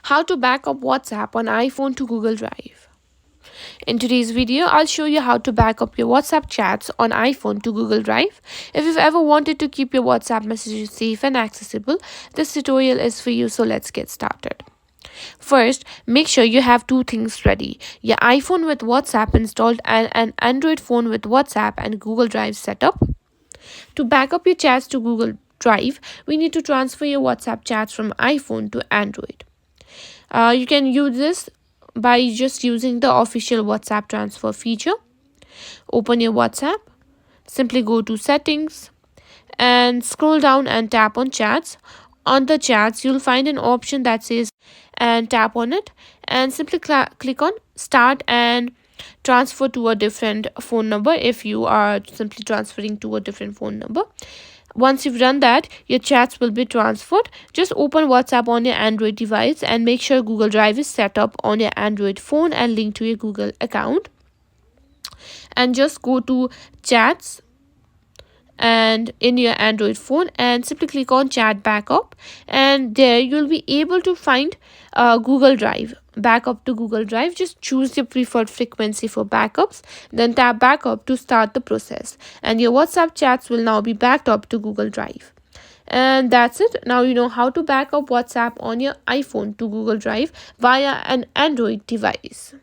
How to back up WhatsApp on iPhone to Google Drive. In today's video, I'll show you how to back up your WhatsApp chats on iPhone to Google Drive. If you've ever wanted to keep your WhatsApp messages safe and accessible, this tutorial is for you, so let's get started. First, make sure you have two things ready: your iPhone with WhatsApp installed and an Android phone with WhatsApp and Google Drive setup. To back up your chats to Google Drive, we need to transfer your WhatsApp chats from iPhone to Android. You can use this by just using the official WhatsApp transfer feature. Open your WhatsApp, simply go to settings and scroll down and tap on chats. On the chats, you'll find an option that says and tap on it and simply click on start and transfer to a different phone number if you are simply transferring to a different phone number. Once you've done that, your chats will be transferred. Just open WhatsApp on your Android device and make sure Google Drive is set up on your Android phone and linked to your Google account. And just go to chats and in your Android phone and simply click on chat backup, and there you'll be able to find Google Drive. Backup to Google Drive. Just choose your preferred frequency for backups, then tap backup to start the process, and your WhatsApp chats will now be backed up to Google Drive. And that's it. Now you know how to back up WhatsApp on your iPhone to Google Drive via an Android device.